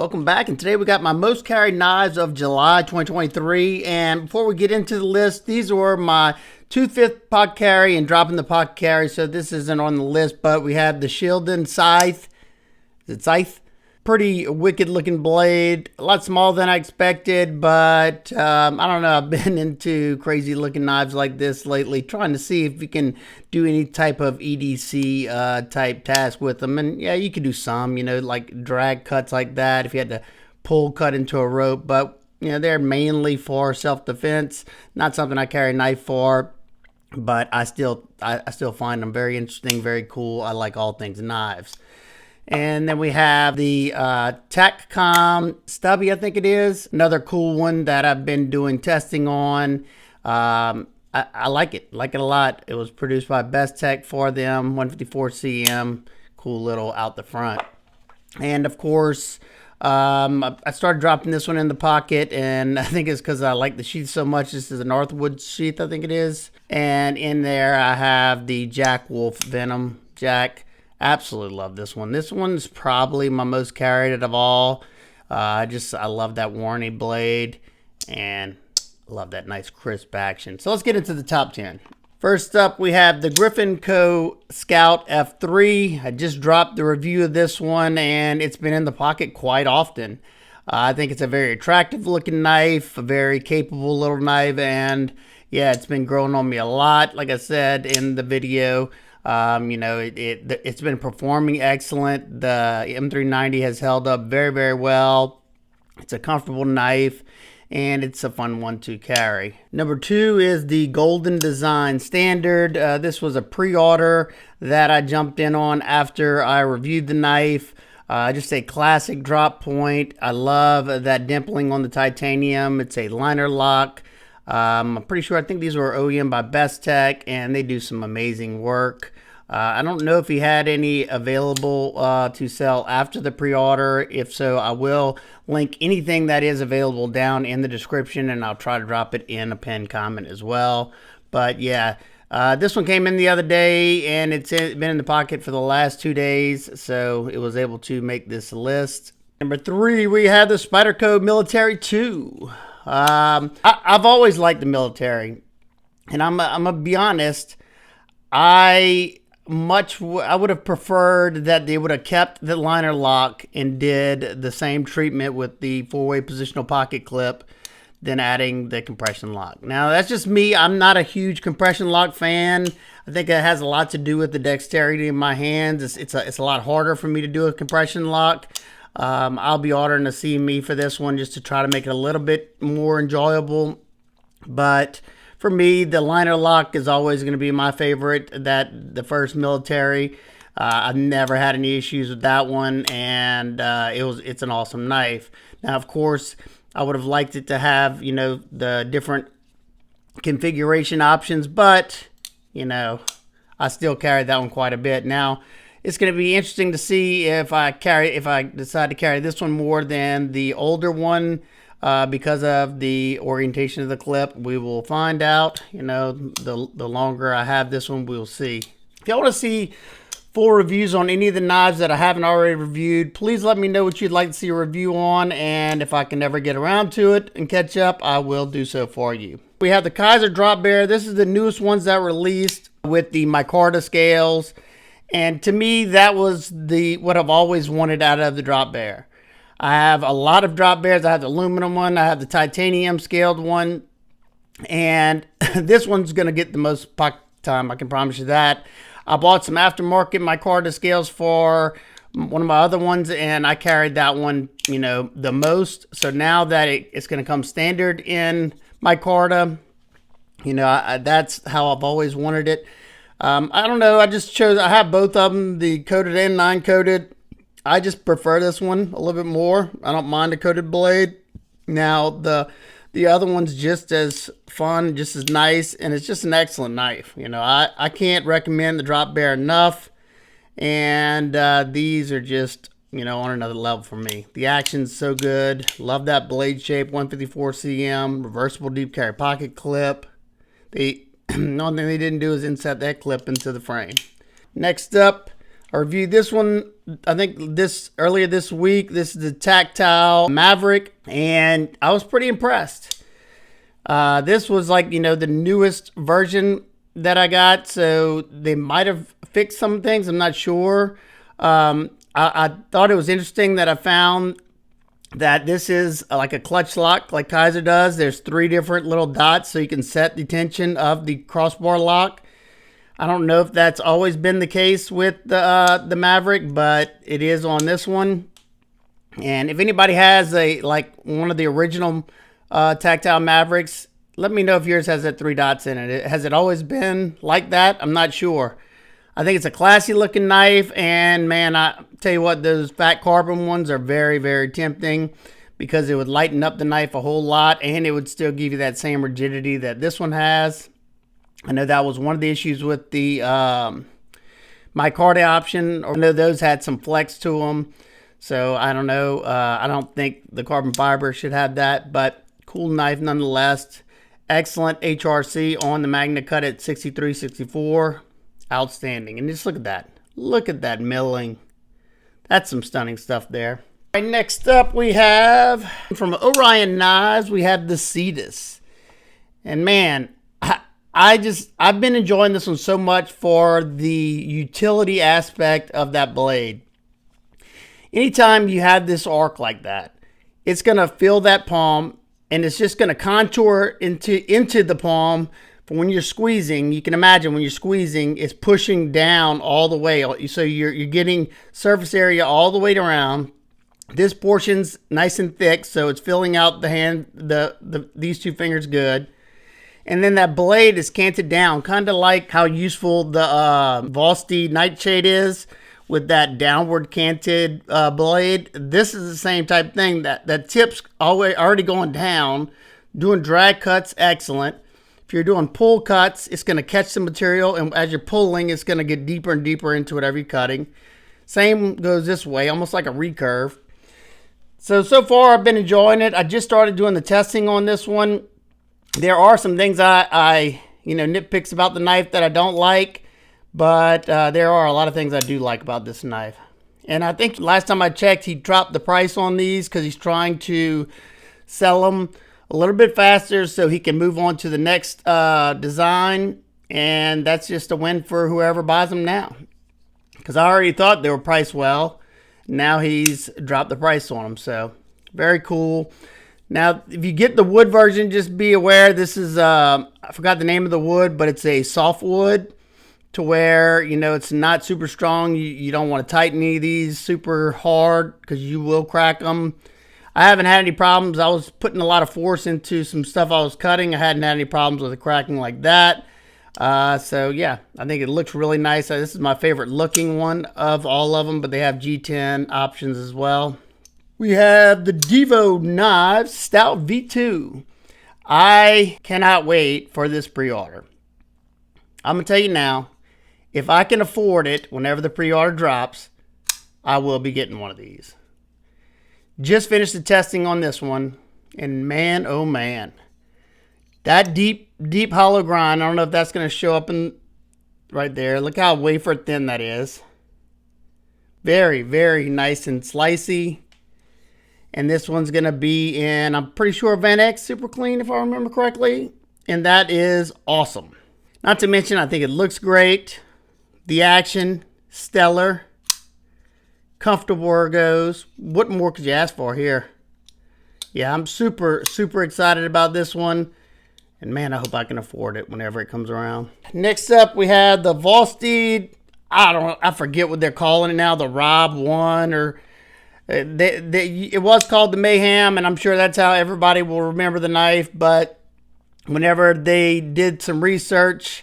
Welcome back, and today we got my most carried knives of July 2023. And before we get into the list, these were my 2/5 pot carry and dropping the pot carry, so this isn't on the list. But we have the Shieldon Scythe. Is it Scythe? Pretty wicked looking blade, a lot smaller than I expected, but I don't know, I've been into crazy looking knives like this lately, trying to see if you can do any type of EDC type task with them. And yeah, you can do some, you know, like drag cuts like that if you had to pull cut into a rope, but you know, they're mainly for self-defense, not something I carry a knife for. But I still find them very interesting, very cool. I like all things knives. And then we have the TakCom Stubby, I think it is. Another cool one that I've been doing testing on. I like it a lot. It was produced by Best Tech for them, 154 cm. Cool little out the front. And of course, I started dropping this one in the pocket, and I think it's because I like the sheath so much. This is a Northwoods sheath, I think it is. And in there I have the Jack Wolf Venom Jack. Absolutely love this one. This one's probably my most carried of all. I love that warranty blade and love that nice crisp action. So let's get into the top 10. First up, we have the Griffin Co Scout F3. I just dropped the review of this one, and it's been in the pocket quite often. I think it's a very attractive looking knife, a very capable little knife, and yeah, it's been growing on me a lot. Like I said in the video, you know, it's been performing excellent. The M390 has held up very, very well. It's a comfortable knife, and it's a fun one to carry. Number 2 is the Golden Design Standard. This was a pre-order that I jumped in on after I reviewed the knife. Just a classic drop point. I love that dimpling on the titanium. It's a liner lock. I'm pretty sure, I think these were OEM by Best Tech, and they do some amazing work. I don't know if he had any available to sell after the pre-order. If so, I will link anything that is available down in the description, and I'll try to drop it in a pinned comment as well. But yeah, this one came in the other day, and it's been in the pocket for the last 2 days, so it was able to make this list. Number 3, we have the Spyderco Military 2. I've always liked the military, and I'm gonna be honest, I would have preferred that they would have kept the liner lock and did the same treatment with the 4-way positional pocket clip than adding the compression lock. Now, that's just me. I'm not a huge compression lock fan. I think it has a lot to do with the dexterity in my hands. It's a lot harder for me to do a compression lock. I'll be ordering a CME for this one just to try to make it a little bit more enjoyable. But for me, the liner lock is always going to be my favorite. The first military, I've never had any issues with that one, and it's an awesome knife. Now, of course, I would have liked it to have, you know, the different configuration options, but you know, I still carried that one quite a bit. Now, it's going to be interesting to see if I decide to carry this one more than the older one because of the orientation of the clip. We will find out. You know, the longer I have this one, we'll see. If y'all want to see full reviews on any of the knives that I haven't already reviewed, please let me know what you'd like to see a review on, and if I can ever get around to it and catch up, I will do so for you. We have the Kizer drop bear. This is the newest ones that released with the Micarta scales. And to me, that was what I've always wanted out of the drop bear. I have a lot of drop bears. I have the aluminum one. I have the titanium scaled one. And this one's going to get the most pocket time. I can promise you that. I bought some aftermarket Micarta scales for one of my other ones, and I carried that one, you know, the most. So now that it's going to come standard in Micarta, you know, that's how I've always wanted it. I don't know. I have both of them, the coated and non-coated. I just prefer this one a little bit more. I don't mind a coated blade. Now, the other one's just as fun, just as nice, and it's just an excellent knife. You know, I can't recommend the drop bear enough, and these are just, you know, on another level for me. The action's so good. Love that blade shape, 154 cm, reversible deep carry pocket clip. The only thing they didn't do is insert that clip into the frame. Next up I reviewed this one, I think earlier this week. This is the Tactile Maverick, and I was pretty impressed. This was like, the newest version that I got, so they might have fixed some things. I'm not sure. I thought it was interesting that I found that this is like a clutch lock like Kizer does. There's 3 different little dots so you can set the tension of the crossbar lock. I don't know if that's always been the case with the Maverick, but it is on this one. And if anybody has one of the original Tactile Mavericks, let me know if yours has that 3 dots in it. Has it always been like that? I'm not sure. I think it's a classy looking knife, and man, I tell you what, those fat carbon ones are very, very tempting because it would lighten up the knife a whole lot, and it would still give you that same rigidity that this one has. I know that was one of the issues with the Micarta option. I know those had some flex to them. So I don't know. I don't think the carbon fiber should have that, but cool knife nonetheless. Excellent HRC on the Magna Cut at 63-64. Outstanding. And just look at that. Look at that milling. That's some stunning stuff there. All right, next up we have from Orion Knives, we have the Cetus. And man, I've been enjoying this one so much for the utility aspect of that blade. Anytime you have this arc like that, it's going to fill that palm, and it's just going to contour into the palm. For when you're squeezing, you can imagine when you're squeezing, it's pushing down all the way. So you're getting surface area all the way around. This portion's nice and thick, so it's filling out the hand, these 2 fingers good. And then that blade is canted down, kind of like how useful the Vosteed Nightshade is with that downward canted blade. This is the same type thing. That tip's already going down. Doing drag cuts, excellent. If you're doing pull cuts, it's going to catch the material, and as you're pulling, it's going to get deeper and deeper into whatever you're cutting. Same goes this way, almost like a recurve. So far I've been enjoying it. I just started doing the testing on this one. There are some things I nitpicks about the knife that I don't like, but there are a lot of things I do like about this knife. And I think last time I checked, he dropped the price on these because he's trying to sell them a little bit faster so he can move on to the next design. And that's just a win for whoever buys them now, because I already thought they were priced well. Now he's dropped the price on them, so very cool. Now, if you get the wood version, just be aware this is, I forgot the name of the wood, but it's a soft wood to where, it's not super strong. You don't want to tighten any of these super hard because you will crack them. I haven't had any problems. I was putting a lot of force into some stuff I was cutting. I hadn't had any problems with it cracking like that. So, yeah, I think it looks really nice. This is my favorite looking one of all of them, but they have G10 options as well. We have the Divo Knives Stout V2. I cannot wait for this pre-order. I'm going to tell you now, if I can afford it whenever the pre-order drops, I will be getting one of these. Just finished the testing on this one, and man, oh man. That deep hollow grind, I don't know if that's going to show up in right there. Look how wafer thin that is. Very, very nice and slicey. And this one's going to be in, I'm pretty sure, Van X Super Clean, if I remember correctly. And that is awesome. Not to mention, I think it looks great. The action, stellar. Comfortable ergos. What more could you ask for here? Yeah, I'm super, super excited about this one. And man, I hope I can afford it whenever it comes around. Next up, we have the Vosteed, I forget what they're calling it now, the Rob 1 or... it was called the Mayhem, and I'm sure that's how everybody will remember the knife. But whenever they did some research,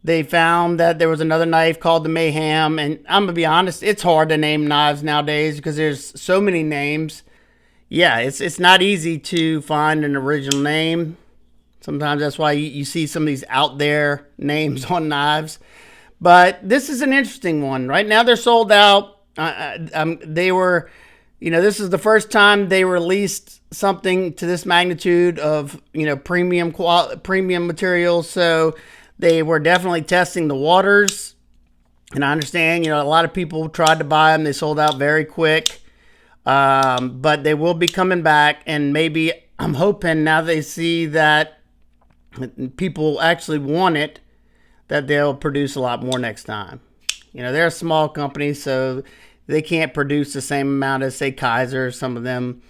they found that there was another knife called the Mayhem. And I'm going to be honest, it's hard to name knives nowadays because there's so many names. Yeah, it's not easy to find an original name. Sometimes that's why you see some of these out there names on knives. But this is an interesting one. Right now they're sold out. They were, this is the first time they released something to this magnitude of, premium materials. So they were definitely testing the waters. And I understand, you know, a lot of people tried to buy them. They sold out very quick. But they will be coming back. And maybe I'm hoping now they see that people actually want it, that they'll produce a lot more next time. You know, they're a small company, so they can't produce the same amount as, say, Kizer, some of them.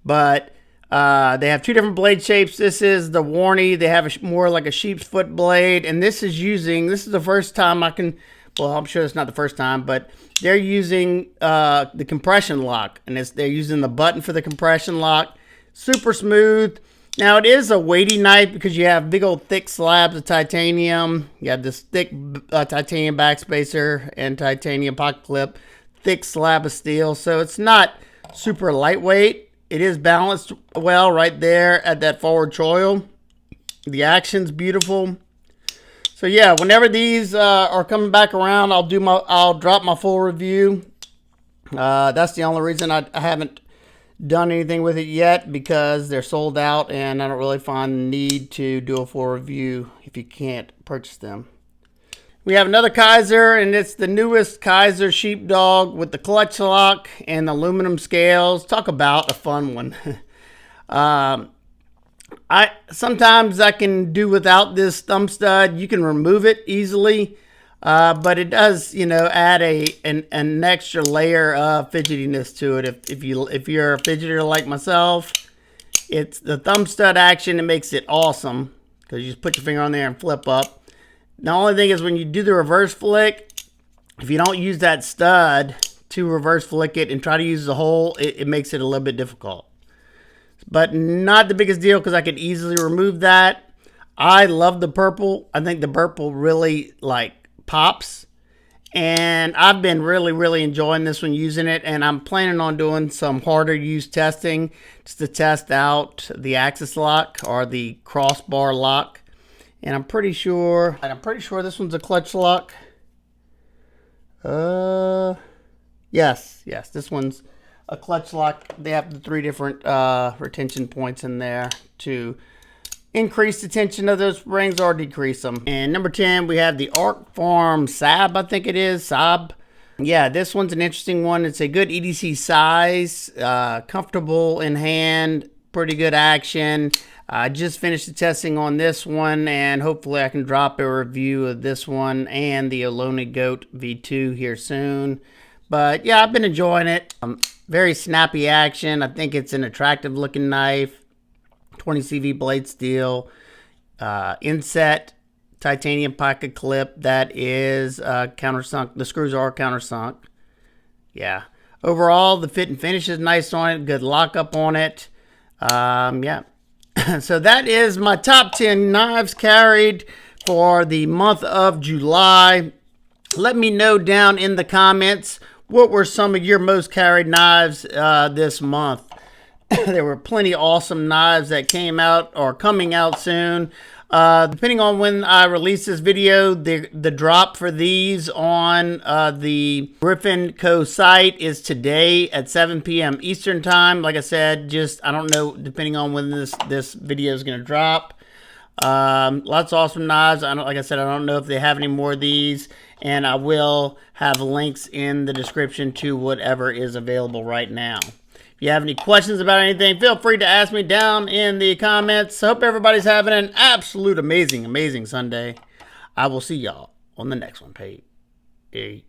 But they have two different blade shapes. This is the Warney. They have more like a sheep's foot blade. And this is the first time I can, well, I'm sure it's not the first time, but they're using the compression lock. And they're using the button for the compression lock. Super smooth. Now, it is a weighty knife because you have big old thick slabs of titanium. You have this thick titanium backspacer and titanium pocket clip. Thick slab of steel. So it's not super lightweight. It is balanced well right there at that forward choil. The action's beautiful. So yeah, whenever these are coming back around, I'll drop my full review. That's the only reason I haven't done anything with it yet, because they're sold out and I don't really find the need to do a full review if you can't purchase them. We have another Kizer, and it's the newest Kizer Sheepdog with the clutch lock and the aluminum scales. Talk about a fun one. Sometimes I can do without this thumb stud. You can remove it easily, but it does, you know, add an extra layer of fidgetiness to it. If you're a fidgeter like myself, it's the thumb stud action. It makes it awesome because you just put your finger on there and flip up. The only thing is when you do the reverse flick, if you don't use that stud to reverse flick it and try to use the hole, it makes it a little bit difficult. But not the biggest deal because I could easily remove that. I love the purple. I think the purple really like pops. And I've been really enjoying this one, using it. And I'm planning on doing some harder use testing just to test out the axis lock or the crossbar lock. And I'm pretty sure this one's a clutch lock. Yes, this one's a clutch lock. They have the 3 different retention points in there to increase the tension of those springs or decrease them. And number 10, we have the Arcform Sabre, I think it is, Sabre. Yeah, this one's an interesting one. It's a good EDC size, comfortable in hand, pretty good action. I just finished the testing on this one, and hopefully I can drop a review of this one and the Ohlone Goat V2 here soon. But yeah, I've been enjoying it. Very snappy action. I think it's an attractive looking knife. 20 CV blade steel. Inset titanium pocket clip that is countersunk. The screws are countersunk. Yeah. Overall, the fit and finish is nice on it. Good lockup on it. Yeah. So that is my top 10 knives carried for the month of July. Let me know down in the comments what were some of your most carried knives this month. There were plenty of awesome knives that came out or coming out soon. Depending on when I release this video, the drop for these on the Griffin Co site is today at 7 p.m. Eastern time. Like I said, I don't know, depending on when this video is going to drop. Lots of awesome knives. Like I said, I don't know if they have any more of these, and I will have links in the description to whatever is available right now. If you have any questions about anything, feel free to ask me down in the comments. Hope everybody's having an absolute amazing Sunday. I will see y'all on the next one. Peace.